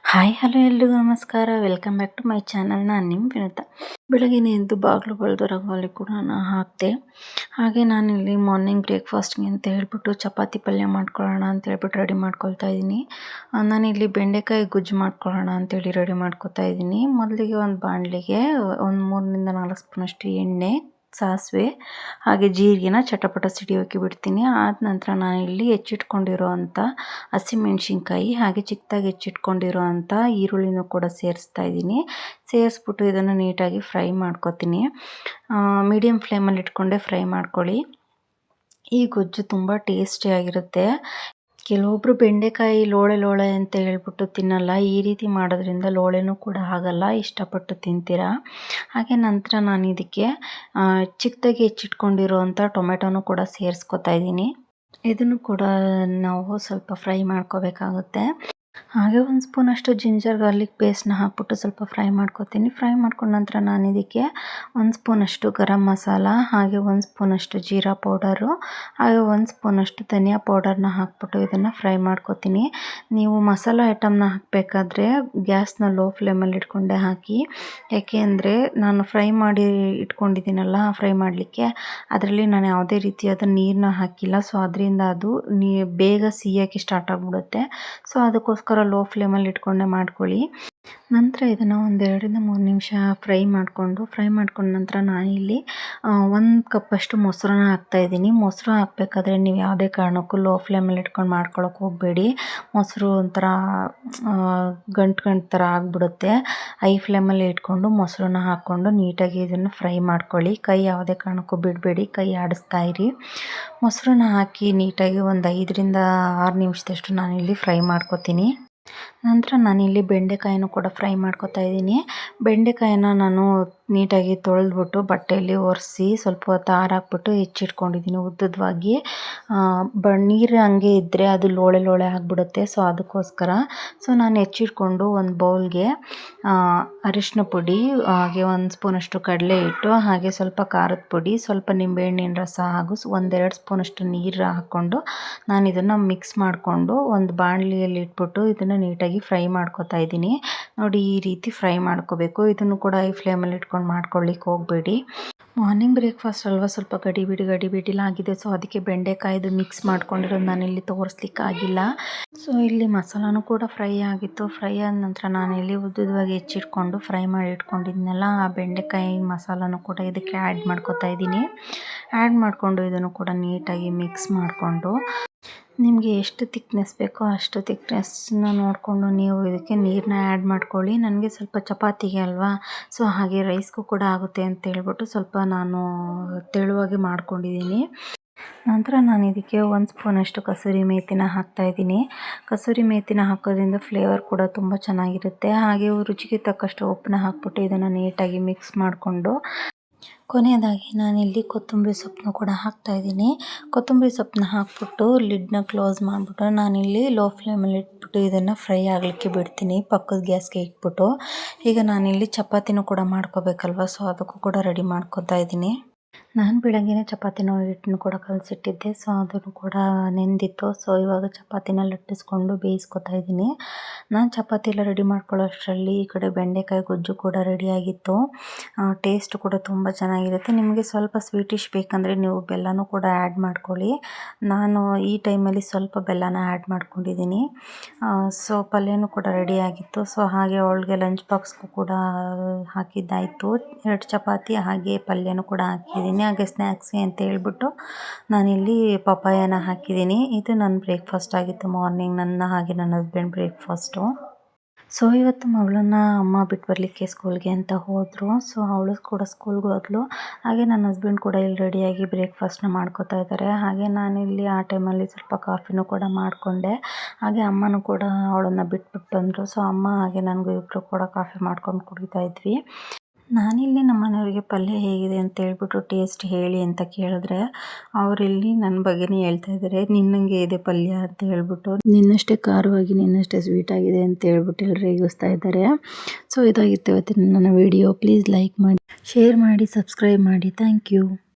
Hi hello ಎಲ್ರಿಗೂ ನಮಸ್ಕಾರ. Welcome back to my channel. ನಾನು ನಿಮ್ಮ ವಿನುತಾ. ಬೆಳಗ್ಗೆನೇ ಎದ್ದು ಬಾಗಿಲು ಬಳೆದು ರಂಗೋಲಿ ಕೂಡ ಹಾಕಿದೆ. ಹಾಗೆ ನಾನಿಲ್ಲಿ ಮಾರ್ನಿಂಗ್ ಬ್ರೇಕ್ಫಾಸ್ಟ್ಗೆ ಅಂತ ಹೇಳ್ಬಿಟ್ಟು ಚಪಾತಿ ಪಲ್ಯ ಮಾಡ್ಕೊಳ್ಳೋಣ ಅಂತ ಹೇಳ್ಬಿಟ್ಟು ರೆಡಿ ಮಾಡ್ಕೊಳ್ತಾ ಇದ್ದೀನಿ. ನಾನಿಲ್ಲಿ ಬೆಂಡೆಕಾಯಿ ಗೊಜ್ಜು ಮಾಡ್ಕೊಳ್ಳೋಣ ಅಂತೇಳಿ ರೆಡಿ ಮಾಡ್ಕೊತಾ ಇದ್ದೀನಿ. ಮೊದಲಿಗೆ ಒಂದು ಬಾಣಲಿಗೆ ಒಂದು 3 4 ಸ್ಪೂನಷ್ಟು ಎಣ್ಣೆ, ಸಾಸಿವೆ ಹಾಗೆ ಜೀರಿಗೆನ ಚಟಪಟ ಸಿಡಿಯೋಕೆ ಬಿಡ್ತೀನಿ. ಆದ ನಂತರ ನಾನಿಲ್ಲಿ ಹೆಚ್ಚಿಟ್ಕೊಂಡಿರೋ ಅಂಥ ಹಸಿಮೆಣ್ಸಿನ್ಕಾಯಿ ಹಾಗೆ ಚಿಕ್ಕದಾಗಿ ಹೆಚ್ಚಿಟ್ಕೊಂಡಿರೋ ಅಂಥ ಈರುಳ್ಳಿನೂ ಕೂಡ ಸೇರಿಸ್ತಾ ಇದ್ದೀನಿ. ಸೇರಿಸ್ಬಿಟ್ಟು ಇದನ್ನು ನೀಟಾಗಿ ಫ್ರೈ ಮಾಡ್ಕೊತೀನಿ. ಮೀಡಿಯಮ್ ಫ್ಲೇಮಲ್ಲಿ ಇಟ್ಕೊಂಡೆ ಫ್ರೈ ಮಾಡ್ಕೊಳ್ಳಿ. ಈ ಗೊಜ್ಜು ತುಂಬ ಟೇಸ್ಟಿಯಾಗಿರುತ್ತೆ. ಕೆಲವೊಬ್ಬರು ಬೆಂಡೆಕಾಯಿ ಲೋಳೆ ಲೋಳೆ ಅಂತ ಹೇಳ್ಬಿಟ್ಟು ತಿನ್ನಲ್ಲ. ಈ ರೀತಿ ಮಾಡೋದ್ರಿಂದ ಲೋಳೆನೂ ಕೂಡ ಆಗಲ್ಲ, ಇಷ್ಟಪಟ್ಟು ತಿಂತೀರಾ. ಹಾಗೆ ನಂತರ ನಾನು ಇದಕ್ಕೆ ಚಿಕ್ಕದಾಗಿ ಹೆಚ್ಚಿಟ್ಕೊಂಡಿರುವಂಥ ಟೊಮೆಟೊನೂ ಕೂಡ ಸೇರಿಸ್ಕೊತಾ ಇದ್ದೀನಿ. ಇದನ್ನು ಕೂಡ ನಾವು ಸ್ವಲ್ಪ ಫ್ರೈ ಮಾಡ್ಕೋಬೇಕಾಗುತ್ತೆ. ಹಾಗೆ ಒಂದು ಸ್ಪೂನಷ್ಟು ಜಿಂಜರ್ ಗಾರ್ಲಿಕ್ ಪೇಸ್ಟ್ನ ಹಾಕ್ಬಿಟ್ಟು ಸ್ವಲ್ಪ ಫ್ರೈ ಮಾಡ್ಕೊತೀನಿ. ಫ್ರೈ ಮಾಡ್ಕೊಂಡ ನಂತರ ನಾನು ಇದಕ್ಕೆ 1 ಸ್ಪೂನಷ್ಟು ಗರಂ ಮಸಾಲ ಹಾಗೆ 1 ಸ್ಪೂನಷ್ಟು ಜೀರಾ ಪೌಡರು ಹಾಗೆ 1 ಸ್ಪೂನಷ್ಟು ಧನಿಯಾ ಪೌಡರ್ನ ಹಾಕ್ಬಿಟ್ಟು ಇದನ್ನು ಫ್ರೈ ಮಾಡ್ಕೊತೀನಿ. ನೀವು ಮಸಾಲ ಐಟಮ್ನ ಹಾಕಬೇಕಾದ್ರೆ ಗ್ಯಾಸ್ನ ಲೋ ಫ್ಲೇಮಲ್ಲಿ ಇಟ್ಕೊಂಡೆ ಹಾಕಿ. ಯಾಕೆ ಅಂದರೆ ನಾನು ಫ್ರೈ ಮಾಡಿ ಇಟ್ಕೊಂಡಿದ್ದೀನಲ್ಲ, ಫ್ರೈ ಮಾಡಲಿಕ್ಕೆ ಅದರಲ್ಲಿ ನಾನು ಯಾವುದೇ ರೀತಿಯಾದ ನೀರನ್ನ ಹಾಕಿಲ್ಲ. ಸೊ ಅದರಿಂದ ಅದು ಬೇಗ ಸಿಯೋಕ್ಕೆ ಸ್ಟಾರ್ಟ್ ಆಗಿಬಿಡುತ್ತೆ. ಸೊ ಅದಕ್ಕೋಸ್ಕರ ಲೋ ಫ್ಲೇಮಲ್ಲಿ ಇಟ್ಕೊಂಡೆ ಮಾಡ್ಕೊಳ್ಳಿ. ನಂತರ ಇದನ್ನು 1 2 3 ನಿಮಿಷ ಫ್ರೈ ಮಾಡ್ಕೊಂಡ ನಂತರ ನಾನಿಲ್ಲಿ 1 ಕಪ್ಪಷ್ಟು ಮೊಸರನ್ನ ಹಾಕ್ತಾಯಿದ್ದೀನಿ. ಮೊಸರು ಹಾಕಬೇಕಾದ್ರೆ ನೀವು ಯಾವುದೇ ಕಾರಣಕ್ಕೂ ಲೋ ಫ್ಲೇಮಲ್ಲಿ ಇಟ್ಕೊಂಡು ಮಾಡ್ಕೊಳಕ್ಕೆ ಹೋಗಬೇಡಿ. ಮೊಸರು ಒಂಥರ ಗಂಟು ಥರ ಆಗಿಬಿಡುತ್ತೆ. ಹೈ ಫ್ಲೇಮಲ್ಲಿ ಇಟ್ಕೊಂಡು ಮೊಸರನ್ನ ಹಾಕ್ಕೊಂಡು ನೀಟಾಗಿ ಇದನ್ನು ಫ್ರೈ ಮಾಡ್ಕೊಳ್ಳಿ. ಕೈ ಯಾವುದೇ ಕಾರಣಕ್ಕೂ ಬಿಡಬೇಡಿ, ಕೈ ಆಡಿಸ್ತಾ ಇರಿ. ಮೊಸರನ್ನ ಹಾಕಿ ನೀಟಾಗಿ ಒಂದು 5 6 ನಿಮಿಷದಷ್ಟು ನಾನಿಲ್ಲಿ ಫ್ರೈ ಮಾಡ್ಕೊತೀನಿ. ನಂತರ ನಾನಿಲ್ಲಿ ಬೆಂಡೆಕಾಯಿನೂ ಕೂಡ ಫ್ರೈ ಮಾಡ್ಕೊತಾ ಇದ್ದೀನಿ. ಬೆಂಡೆಕಾಯಿನ ನಾನು ನೀಟಾಗಿ ತೊಳೆದ್ಬಿಟ್ಟು ಬಟ್ಟೆಯಲ್ಲಿ ಒರೆಸಿ ಸ್ವಲ್ಪ ಹೊತ್ತು ಆರಾಕ್ಬಿಟ್ಟು ಹೆಚ್ಚಿಟ್ಕೊಂಡಿದ್ದೀನಿ ಉದ್ದುದವಾಗಿ. ನೀರು ಹಂಗೆ ಇದ್ದರೆ ಅದು ಲೋಳೆ ಲೋಳೆ ಆಗಿಬಿಡುತ್ತೆ. ಸೊ ಅದಕ್ಕೋಸ್ಕರ ನಾನು ಹೆಚ್ಚಿಟ್ಕೊಂಡು ಒಂದು ಬೌಲ್ಗೆ ಅರಿಶಿನ ಪುಡಿ ಹಾಗೆ 1 ಸ್ಪೂನಷ್ಟು ಕಡಲೆ ಹಿಟ್ಟು ಹಾಗೆ ಸ್ವಲ್ಪ ಖಾರದ ಪುಡಿ, ಸ್ವಲ್ಪ ನಿಂಬೆಹಣ್ಣಿನ ರಸ ಹಾಗೂ 1 2 ಸ್ಪೂನಷ್ಟು ನೀರು ಹಾಕ್ಕೊಂಡು ನಾನು ಇದನ್ನು ಮಿಕ್ಸ್ ಮಾಡಿಕೊಂಡು ಒಂದು ಬಾಣಲಿಯಲ್ಲಿ ಇಟ್ಬಿಟ್ಟು ಇದನ್ನು ನೀಟಾಗಿ ಫ್ರೈ ಮಾಡ್ಕೊತಾ ಇದ್ದೀನಿ. ನೋಡಿ, ಈ ರೀತಿ ಫ್ರೈ ಮಾಡ್ಕೋಬೇಕು. ಇದನ್ನು ಕೂಡ ಹೈ ಫ್ಲೇಮಲ್ಲಿ ಇಟ್ಕೊಂಡು ಮಾಡ್ಕೊಳ್ಳಿಕ್ಕೆ ಹೋಗಬೇಡಿ. ಮಾರ್ನಿಂಗ್ ಬ್ರೇಕ್ಫಾಸ್ಟ್ ಅಲ್ವಾ, ಸ್ವಲ್ಪ ಗಡಿಬಿಡಿಲಾಗಿದೆ. ಸೊ ಅದಕ್ಕೆ ಬೆಂಡೆಕಾಯ್ದು ಮಿಕ್ಸ್ ಮಾಡ್ಕೊಂಡಿರೋದು ನಾನಿಲ್ಲಿ ತೋರಿಸ್ಲಿಕ್ಕಾಗಿಲ್ಲ. ಸೊ ಇಲ್ಲಿ ಮಸಾಲಾನು ಕೂಡ ಫ್ರೈ ಆಗಿತ್ತು. ಫ್ರೈ ಆದ ನಂತರ ನಾನಿಲ್ಲಿ ಉದ್ದುದವಾಗಿ ಹೆಚ್ಚಿಟ್ಕೊಂಡು ಫ್ರೈ ಮಾಡಿ ಇಟ್ಕೊಂಡಿದ್ನಲ್ಲ, ಆ ಬೆಂಡೆಕಾಯಿ ಮಸಾಲಾನು ಕೂಡ ಇದಕ್ಕೆ ಆ್ಯಡ್ ಮಾಡ್ಕೊತಾ ಇದ್ದೀನಿ. ಆ್ಯಡ್ ಮಾಡಿಕೊಂಡು ಇದನ್ನು ಕೂಡ ನೀಟಾಗಿ ಮಿಕ್ಸ್ ಮಾಡಿಕೊಂಡು ನಿಮಗೆ ಎಷ್ಟು ತಿಕ್ನೆಸ್ ಬೇಕೋ ಅಷ್ಟು ತಿಕ್ನೆಸ್ನ ನೋಡಿಕೊಂಡು ನೀವು ಇದಕ್ಕೆ ನೀರನ್ನ ಆ್ಯಡ್ ಮಾಡ್ಕೊಳ್ಳಿ. ನನಗೆ ಸ್ವಲ್ಪ ಚಪಾತಿಗೆ ಅಲ್ವಾ, ಸೊ ಹಾಗೆ ರೈಸ್ಗೂ ಕೂಡ ಆಗುತ್ತೆ ಅಂತ ಹೇಳ್ಬಿಟ್ಟು ಸ್ವಲ್ಪ ನಾನು ತೆಳುವಾಗಿ ಮಾಡ್ಕೊಂಡಿದ್ದೀನಿ. ನಂತರ ನಾನು ಇದಕ್ಕೆ 1 ಸ್ಪೂನಷ್ಟು ಕಸೂರಿ ಮೇಥಿನ ಹಾಕ್ತಾಯಿದ್ದೀನಿ. ಕಸೂರಿ ಮೇಥಿನ ಹಾಕೋದ್ರಿಂದ ಫ್ಲೇವರ್ ಕೂಡ ತುಂಬ ಚೆನ್ನಾಗಿರುತ್ತೆ. ಹಾಗೆ ರುಚಿಗೆ ತಕ್ಕಷ್ಟು ಉಪ್ಪನ್ನ ಹಾಕ್ಬಿಟ್ಟು ಇದನ್ನು ನೀಟಾಗಿ ಮಿಕ್ಸ್ ಮಾಡಿಕೊಂಡು ಕೊನೆಯದಾಗಿ ನಾನಿಲ್ಲಿ ಕೊತ್ತಂಬರಿ ಸೊಪ್ಪನ್ನು ಕೂಡ ಹಾಕ್ತಾಯಿದ್ದೀನಿ. ಕೊತ್ತಂಬರಿ ಸೊಪ್ಪನ್ನ ಹಾಕ್ಬಿಟ್ಟು ಲಿಡ್ನ ಕ್ಲೋಸ್ ಮಾಡಿಬಿಟ್ಟು ನಾನಿಲ್ಲಿ ಲೋ ಫ್ಲೇಮಲ್ಲಿ ಇಟ್ಬಿಟ್ಟು ಇದನ್ನು ಫ್ರೈ ಆಗಲಿಕ್ಕೆ ಬಿಡ್ತೀನಿ, ಪಕ್ಕದ ಗ್ಯಾಸ್ಗೆ ಇಟ್ಬಿಟ್ಟು. ಈಗ ನಾನಿಲ್ಲಿ ಚಪಾತಿನೂ ಕೂಡ ಮಾಡ್ಕೋಬೇಕಲ್ವ, ಸೊ ಅದಕ್ಕೂ ಕೂಡ ರೆಡಿ ಮಾಡ್ಕೊತಾ ಇದ್ದೀನಿ. ನಾನು ಬೆಳಗ್ಗೆನೇ ಚಪಾತಿನ ಹಿಟ್ಟನ್ನು ಕೂಡ ಕಲಸಿಟ್ಟಿದ್ದೆ. ಸೊ ಅದನ್ನು ಕೂಡ ನೆಂದಿತ್ತು. ಸೊ ಇವಾಗ ಚಪಾತಿನ ಲಟ್ಟಿಸ್ಕೊಂಡು ಬೇಯಿಸ್ಕೊತಾ ಇದ್ದೀನಿ. ನಾನು ಚಪಾತಿ ಎಲ್ಲ ರೆಡಿ ಮಾಡ್ಕೊಳ್ಳೋ ಅಷ್ಟರಲ್ಲಿ ಈ ಕಡೆ ಬೆಂಡೆಕಾಯಿ ಗೊಜ್ಜು ಕೂಡ ರೆಡಿಯಾಗಿತ್ತು. ಟೇಸ್ಟ್ ಕೂಡ ತುಂಬ ಚೆನ್ನಾಗಿರುತ್ತೆ. ನಿಮಗೆ ಸ್ವಲ್ಪ ಸ್ವೀಟಿಶ್ ಬೇಕಂದರೆ ನೀವು ಬೆಲ್ಲನೂ ಕೂಡ ಆ್ಯಡ್ ಮಾಡ್ಕೊಳ್ಳಿ. ನಾನು ಈ ಟೈಮಲ್ಲಿ ಸ್ವಲ್ಪ ಬೆಲ್ಲನ ಆ್ಯಡ್ ಮಾಡ್ಕೊಂಡಿದ್ದೀನಿ. ಸೊ ಪಲ್ಯನೂ ಕೂಡ ರೆಡಿಯಾಗಿತ್ತು. ಸೊ ಹಾಗೆ ಅವಳಿಗೆ ಲಂಚ್ ಬಾಕ್ಸ್ಗೂ ಕೂಡ ಹಾಕಿದ್ದಾಯಿತು. 2 ಚಪಾತಿ ಹಾಗೆ ಪಲ್ಯನೂ ಕೂಡ ಹಾಕಿದ್ದೀನಿ. ಹಾಗೆ ಸ್ನ್ಯಾಕ್ಸ್ಗೆ ಅಂತ ಹೇಳ್ಬಿಟ್ಟು ನಾನಿಲ್ಲಿ ಪಪಾಯನ ಹಾಕಿದ್ದೀನಿ. ಇದು ನನ್ನ ಬ್ರೇಕ್ಫಾಸ್ಟ್ ಆಗಿತ್ತು ಮಾರ್ನಿಂಗ್, ನನ್ನ ಹಾಗೆ ನನ್ನ ಹಸ್ಬೆಂಡ್ ಬ್ರೇಕ್ಫಾಸ್ಟು. ಸೊ ಇವತ್ತು ಮಗಳನ್ನ ಅಮ್ಮ ಬಿಟ್ಟು ಬರಲಿಕ್ಕೆ ಸ್ಕೂಲ್ಗೆ ಅಂತ ಹೋದರು. ಸೊ ಅವಳು ಕೂಡ ಸ್ಕೂಲ್ಗೆ ಹೋದ್ಲು. ಹಾಗೆ ನನ್ನ ಹಸ್ಬೆಂಡ್ ಕೂಡ ಇಲ್ಲಿ ರೆಡಿಯಾಗಿ ಬ್ರೇಕ್ಫಾಸ್ಟ್ನ ಮಾಡ್ಕೋತಾ ಇದ್ದಾರೆ. ಹಾಗೆ ನಾನಿಲ್ಲಿ ಆ ಟೈಮಲ್ಲಿ ಸ್ವಲ್ಪ ಕಾಫಿನೂ ಕೂಡ ಮಾಡಿಕೊಂಡೆ. ಹಾಗೆ ಅಮ್ಮನೂ ಕೂಡ ಅವಳನ್ನು ಬಿಟ್ಬಿಟ್ಟು ಬಂದರು. ಸೊ ಅಮ್ಮ ಹಾಗೆ ನನಗೂ ಇಬ್ಬರು ಕೂಡ ಕಾಫಿ ಮಾಡ್ಕೊಂಡು ಕುಡಿತಾ ಇದ್ವಿ. ನಾನಿಲ್ಲಿ ನಮ್ಮ ಮನೆಯವರಿಗೆ ಪಲ್ಯ ಹೇಗಿದೆ ಅಂತ ಹೇಳ್ಬಿಟ್ಟು ಟೇಸ್ಟ್ ಹೇಳಿ ಅಂತ ಕೇಳಿದ್ರೆ ಅವರಿಲ್ಲಿ ನನ್ನ ಬಗ್ಗೆನೇ ಹೇಳ್ತಾ ಇದ್ದಾರೆ. ನಿನ್ನಂಗೆ ಇದೆ ಪಲ್ಯ ಅಂತ ಹೇಳ್ಬಿಟ್ಟು, ನಿನ್ನಷ್ಟೇ ಖಾರವಾಗಿ ನಿನ್ನಷ್ಟೇ ಸ್ವೀಟ್ ಆಗಿದೆ ಅಂತ ಹೇಳ್ಬಿಟ್ಟು ಎಲ್ಲರೂ ರೇಗಿಸ್ತಾ ಇದ್ದಾರೆ. ಸೊ ಇದಾಗಿತ್ತು ಇವತ್ತಿನ ನನ್ನ ವಿಡಿಯೋ. ಪ್ಲೀಸ್ ಲೈಕ್ ಮಾಡಿ, ಶೇರ್ ಮಾಡಿ, ಸಬ್ಸ್ಕ್ರೈಬ್ ಮಾಡಿ. Thank you.